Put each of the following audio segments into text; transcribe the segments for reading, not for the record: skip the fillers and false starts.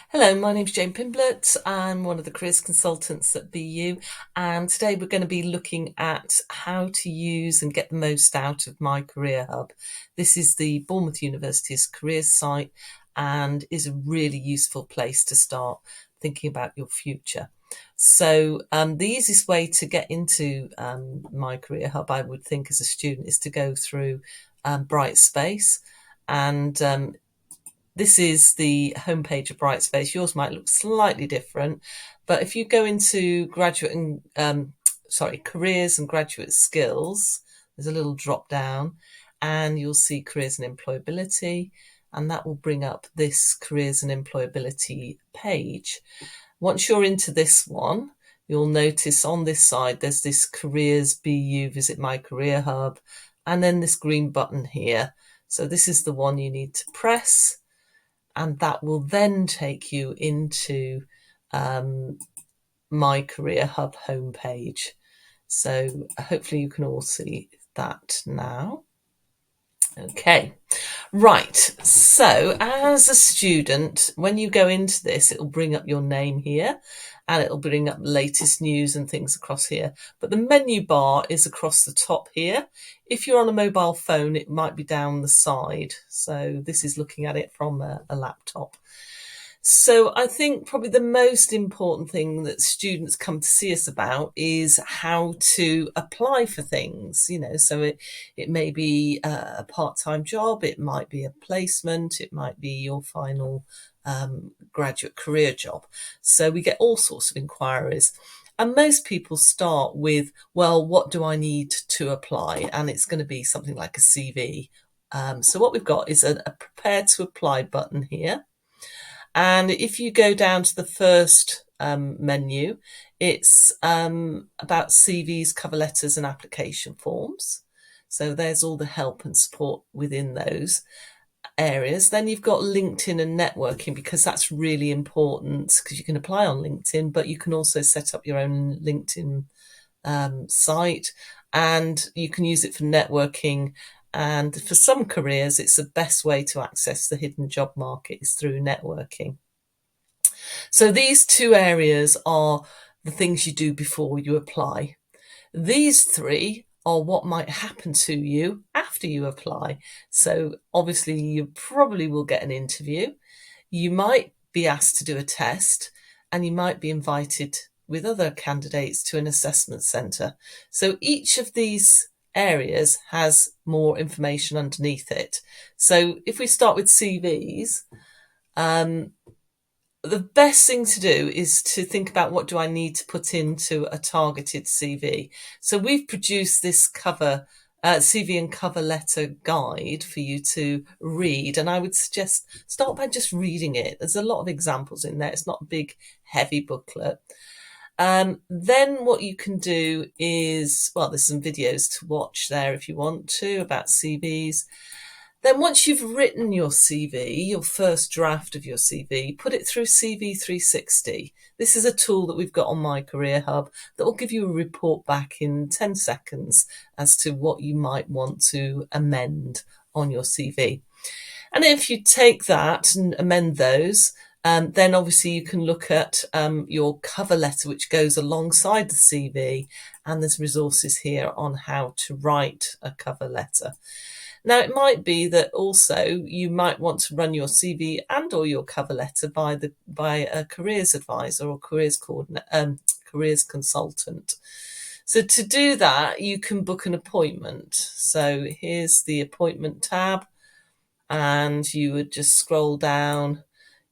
Hello, my name's Jane Pimblett. I'm one of the careers consultants at BU, and today we're going to be looking at how to use and get the most out of MyCareerHub. This is the Bournemouth University's careers site and is a really useful place to start thinking about your future. So the easiest way to get into MyCareerHub, I would think, as a student, is to go through Brightspace. And this is the homepage of Brightspace. Yours might look slightly different, but if you go into careers and graduate skills, there's a little drop down and you'll see careers and employability, and that will bring up this careers and employability page. Once you're into this one, you'll notice on this side there's this careers BU visit my career hub, and then this green button here. So this is the one you need to press, and that will then take you into MyCareerHub homepage. So hopefully you can all see that now. Okay, right. So as a student, when you go into this, it'll bring up your name here and it'll bring up latest news and things across here. But the menu bar is across the top here. If you're on a mobile phone, it might be down the side. So this is looking at it from a laptop. So I think probably the most important thing that students come to see us about is how to apply for things, so it may be a part-time job, it might be a placement, it might be your final graduate career job. So we get all sorts of inquiries. And most people start with, well, what do I need to apply? And it's going to be something like a CV. So what we've got is a prepare to apply button here. And if you go down to the first menu, it's about CVs, cover letters and application forms. So there's all the help and support within those areas. Then you've got LinkedIn and networking, because that's really important, because you can apply on LinkedIn, but you can also set up your own LinkedIn site, and you can use it for networking. And for some careers, it's the best way to access the hidden job market is through networking. So these two areas are the things you do before you apply. These three are what might happen to you after you apply. So obviously you probably will get an interview. You might be asked to do a test, and you might be invited with other candidates to an assessment centre. So each of these areas has more information underneath it. So if we start with CVs, the best thing to do is to think about, what do I need to put into a targeted CV? So we've produced this CV and cover letter guide for you to read, and I would suggest start by just reading it. There's a lot of examples in there. It's not a big, heavy booklet. Then what you can do is, well, there's some videos to watch there if you want to about CVs. Then once you've written your CV, your first draft of your CV, put it through CV 360. This is a tool that we've got on MyCareerHub that will give you a report back in 10 seconds as to what you might want to amend on your CV. And if you take that and amend those, then obviously you can look at your cover letter, which goes alongside the CV, and there's resources here on how to write a cover letter. Now, it might be that also you might want to run your CV and or your cover letter by a careers advisor or careers consultant. So to do that, you can book an appointment. So here's the appointment tab, and you would just scroll down.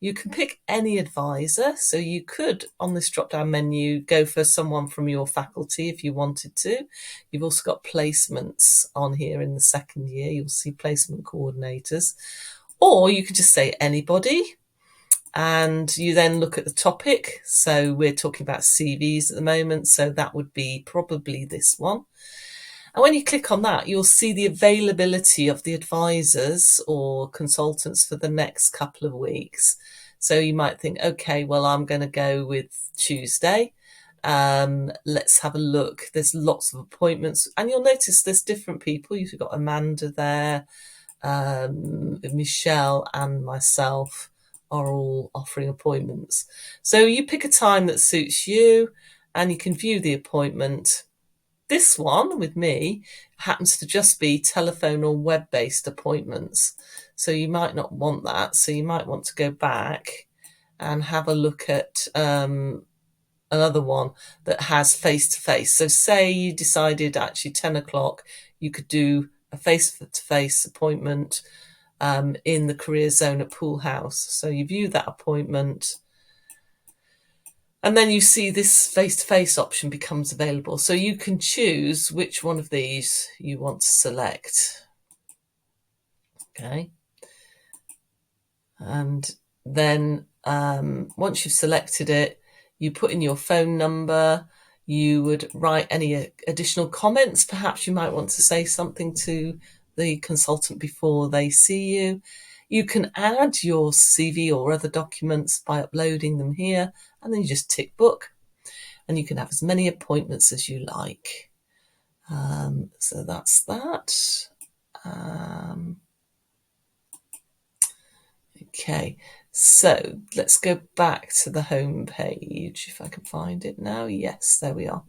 You can pick any advisor. So you could, on this drop-down menu, go for someone from your faculty if you wanted to. You've also got placements on here in the second year. You'll see placement coordinators. Or you could just say anybody, and you then look at the topic. So we're talking about CVs at the moment, so that would be probably this one. And when you click on that, you'll see the availability of the advisors or consultants for the next couple of weeks. So you might think, okay, well, I'm going to go with Tuesday. Let's have a look. There's lots of appointments, and you'll notice there's different people. You've got Amanda there, Michelle and myself are all offering appointments. So you pick a time that suits you and you can view the appointment. This one with me happens to just be telephone or web-based appointments. So you might not want that. So you might want to go back and have a look at another one that has face-to-face. So say you decided actually 10 o'clock, you could do a face-to-face appointment in the career zone at Pool House. So you view that appointment, and then you see this face-to-face option becomes available. So you can choose which one of these you want to select. Okay. And then once you've selected it, you put in your phone number. You would write any additional comments. Perhaps you might want to say something to the consultant before they see you. You can add your CV or other documents by uploading them here, and then you just tick book, and you can have as many appointments as you like. So that's that. Okay, so let's go back to the home page if I can find it now. Yes, there we are.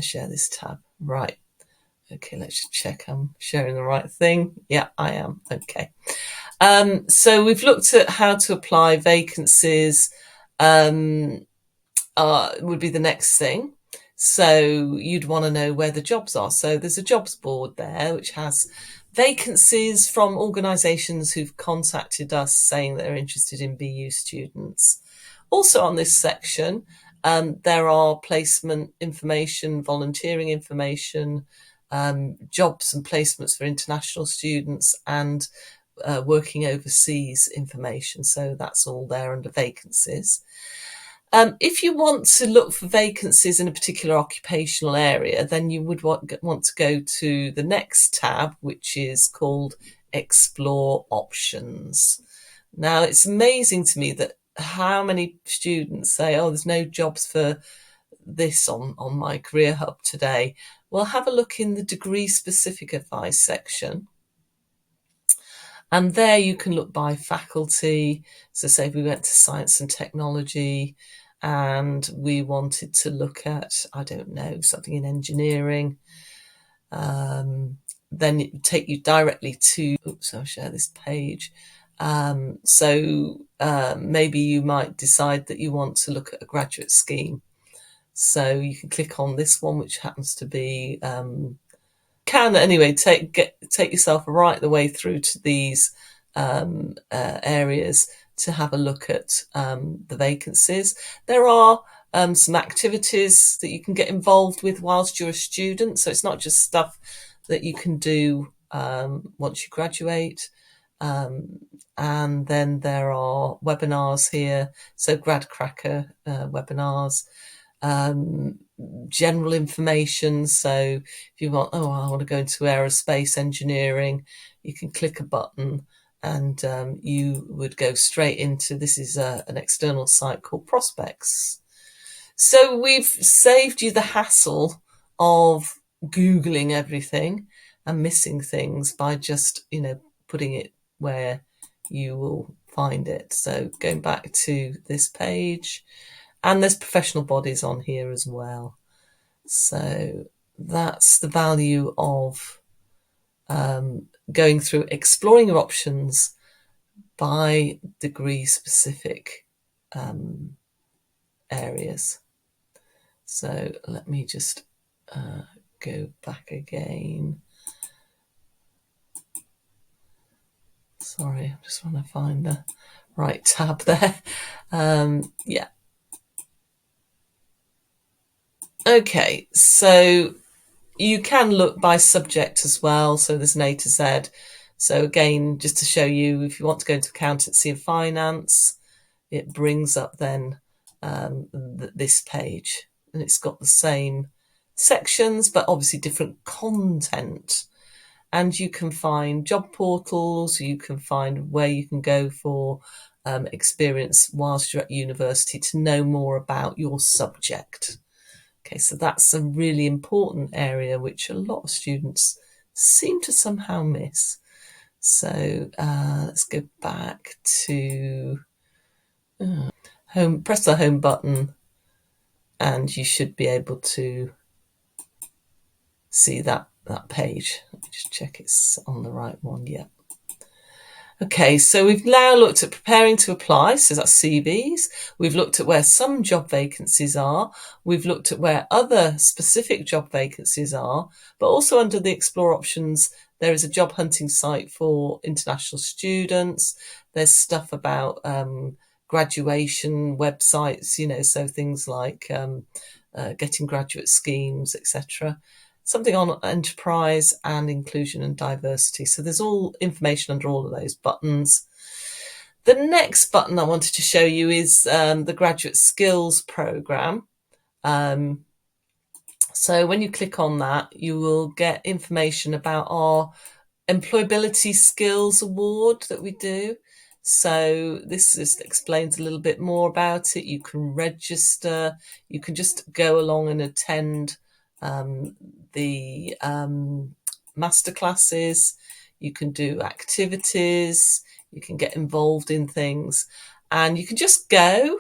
Share this tab. Right. Okay, let's just check I'm sharing the right thing. Yeah, I am. Okay. So we've looked at how to apply vacancies. Would be the next thing. So you'd want to know where the jobs are. So there's a jobs board there which has vacancies from organisations who've contacted us saying they're interested in BU students. Also on this section, there are placement information, volunteering information, jobs and placements for international students, and working overseas information. So that's all there under vacancies. If you want to look for vacancies in a particular occupational area, then you would want to go to the next tab, which is called Explore Options. Now, it's amazing to me that how many students say, oh, there's no jobs for this on MyCareerHub today. Well, have a look in the degree-specific advice section. And there you can look by faculty. So say if we went to science and technology and we wanted to look at, I don't know, something in engineering, then it would take you directly to, oops, I'll share this page. Maybe you might decide that you want to look at a graduate scheme. So you can click on this one, which happens to be, take yourself right the way through to these areas to have a look at the vacancies. There are some activities that you can get involved with whilst you're a student. So it's not just stuff that you can do once you graduate. And then there are webinars here. So Grad Cracker webinars. General information. So if you want, I want to go into aerospace engineering, you can click a button and you would go straight into, this is an external site called Prospects. So we've saved you the hassle of Googling everything and missing things by just, putting it where you will find it. So going back to this page, and there's professional bodies on here as well. So that's the value of going through, exploring your options by degree specific areas. So let me just go back again. Sorry, I just want to find the right tab there. Yeah. Okay, so you can look by subject as well. So there's an A to Z. So again, just to show you, if you want to go into accountancy and finance, it brings up then this page, and it's got the same sections, but obviously different content. And you can find job portals, you can find where you can go for experience whilst you're at university to know more about your subject. Okay, so that's a really important area which a lot of students seem to somehow miss. So let's go back to home, press the home button, and you should be able to see that page. Let me just check it's on the right one. Yeah. Okay, so we've now looked at preparing to apply, so that's CVs. We've looked at where some job vacancies are. We've looked at where other specific job vacancies are, but also under the Explore options, there is a job hunting site for international students. There's stuff about graduation websites, so things like getting graduate schemes, etc. Something on enterprise and inclusion and diversity. So there's all information under all of those buttons. The next button I wanted to show you is the Graduate Skills Programme. So when you click on that, you will get information about our Employability Skills Award that we do. So this just explains a little bit more about it. You can register, you can just go along and attend the masterclasses, you can do activities, you can get involved in things, and you can just go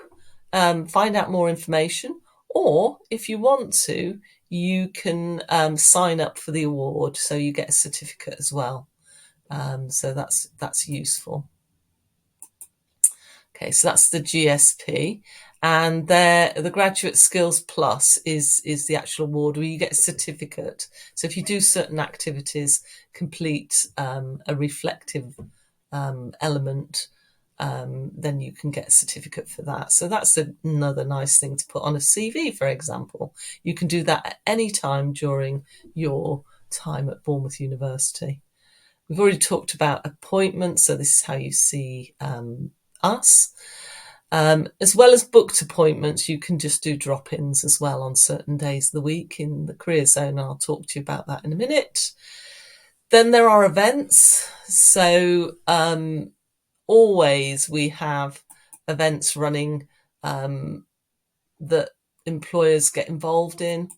find out more information, or if you want to, you can sign up for the award, so you get a certificate as well. So that's useful. Okay, so that's the GSP, and the Graduate Skills Plus is the actual award where you get a certificate. So if you do certain activities, complete a reflective element, then you can get a certificate for that. So that's another nice thing to put on a CV, for example. You can do that at any time during your time at Bournemouth University. We've already talked about appointments, so this is how you see us. As well as booked appointments, you can just do drop-ins as well on certain days of the week in the career zone. I'll talk to you about that in a minute. Then there are events. So always we have events running that employers get involved in.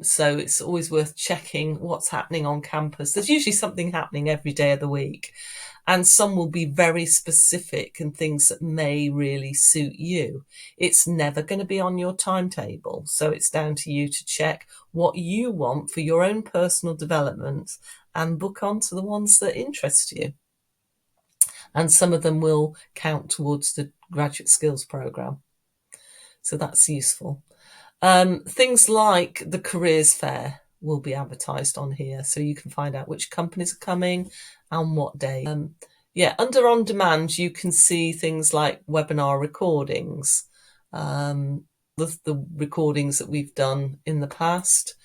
So it's always worth checking what's happening on campus. There's usually something happening every day of the week, and some will be very specific and things that may really suit you. It's never going to be on your timetable, so it's down to you to check what you want for your own personal development and book on to the ones that interest you. And some of them will count towards the Graduate Skills Programme. So that's useful. Things like the Careers Fair will be advertised on here, so you can find out which companies are coming and what day. Under On Demand, you can see things like webinar recordings, the recordings that we've done in the past.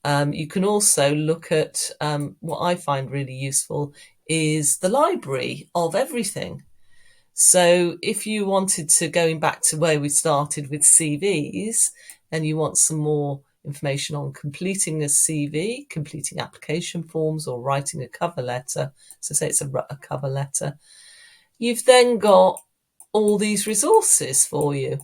You can also look at what I find really useful is the library of everything. So if you wanted to, going back to where we started with CVs, and you want some more information on completing a CV, completing application forms, or writing a cover letter, so say it's a cover letter, you've then got all these resources for you.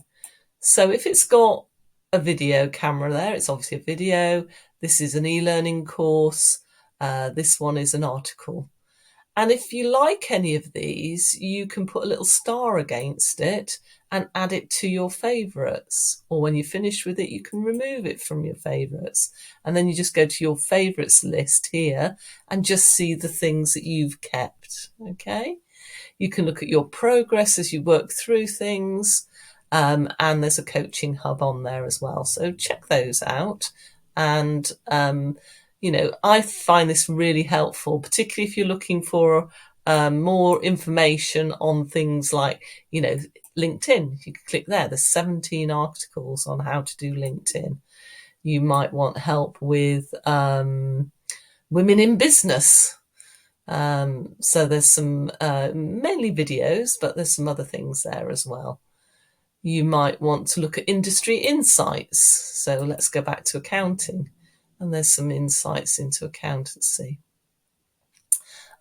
So if it's got a video camera there, it's obviously a video. This is an e-learning course. This one is an article. And if you like any of these, you can put a little star against it and add it to your favourites. Or when you're finished with it, you can remove it from your favourites. And then you just go to your favourites list here and just see the things that you've kept. Okay? You can look at your progress as you work through things. And there's a coaching hub on there as well. So check those out. And I find this really helpful, particularly if you're looking for more information on things like, LinkedIn. You can click there. There's 17 articles on how to do LinkedIn. You might want help with women in business. So there's some mainly videos, but there's some other things there as well. You might want to look at industry insights. So let's go back to accounting. And there's some insights into accountancy.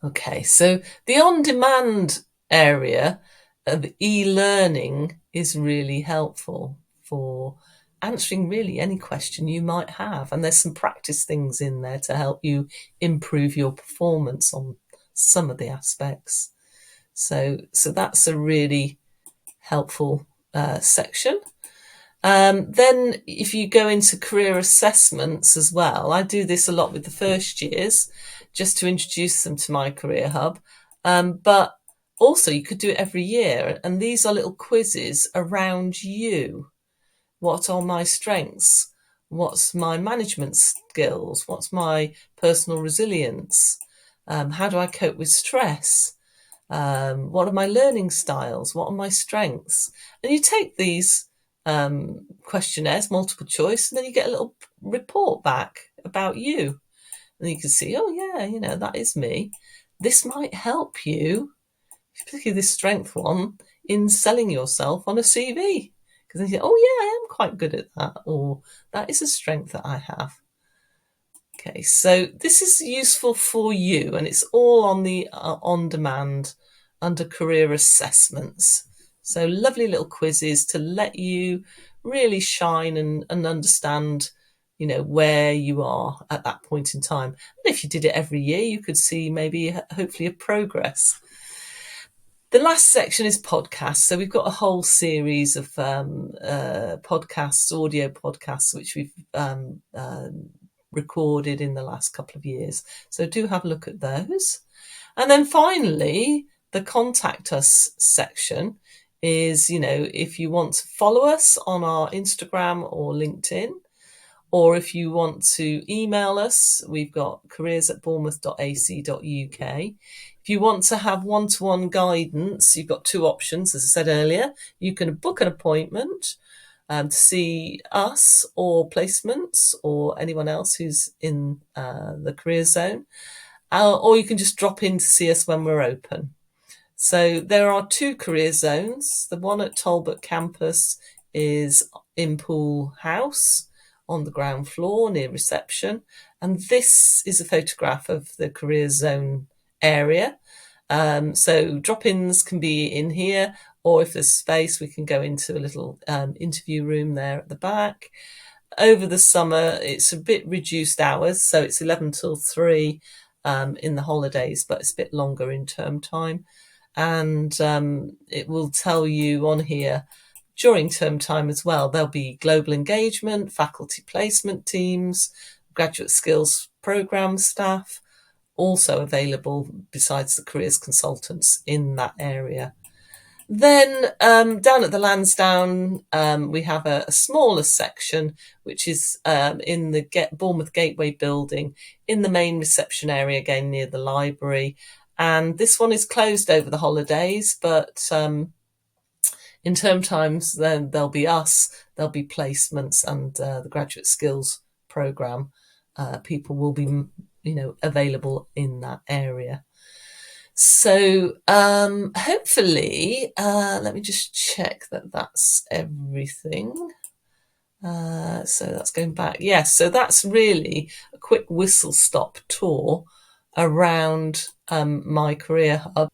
Okay, so the on-demand area of e-learning is really helpful for answering really any question you might have. And there's some practice things in there to help you improve your performance on some of the aspects. So that's a really helpful section. Then if you go into career assessments as well, I do this a lot with the first years just to introduce them to MyCareerHub. But also you could do it every year. And these are little quizzes around you. What are my strengths? What's my management skills? What's my personal resilience? How do I cope with stress? What are my learning styles? What are my strengths? And you take these questionnaires, multiple choice, and then you get a little report back about you. And you can see, oh yeah, that is me. This might help you, particularly this strength one, in selling yourself on a CV. Because then you say, oh yeah, I am quite good at that, or that is a strength that I have. Okay, so this is useful for you, and it's all on the on-demand under career assessments. So lovely little quizzes to let you really shine and understand, where you are at that point in time. And if you did it every year, you could see maybe hopefully a progress. The last section is podcasts. So we've got a whole series of podcasts, audio podcasts, which we've recorded in the last couple of years. So do have a look at those. And then finally, the contact us section is, if you want to follow us on our Instagram or LinkedIn, or if you want to email us, we've got careers@bournemouth.ac.uk. If you want to have one-to-one guidance, you've got two options, as I said earlier. You can book an appointment to see us or placements or anyone else who's in the career zone, or you can just drop in to see us when we're open. So there are two career zones. The one at Talbot campus is in Pool House on the ground floor near reception. And this is a photograph of the career zone area. So drop-ins can be in here, or if there's space, we can go into a little interview room there at the back. Over the summer, it's a bit reduced hours, so it's 11 till 3 in the holidays, but it's a bit longer in term time. And it will tell you on here during term time as well. There'll be global engagement, faculty placement teams, graduate skills program staff, also available besides the careers consultants in that area. Then down at the Lansdowne, we have a smaller section, which is in the Bournemouth Gateway building in the main reception area, again near the library. And this one is closed over the holidays, but in term times, then there'll be us, there'll be placements, and the graduate skills program. People will be, available in that area. So hopefully, let me just check that that's everything. So that's going back. Yes, so that's really a quick whistle-stop tour around MyCareerHub.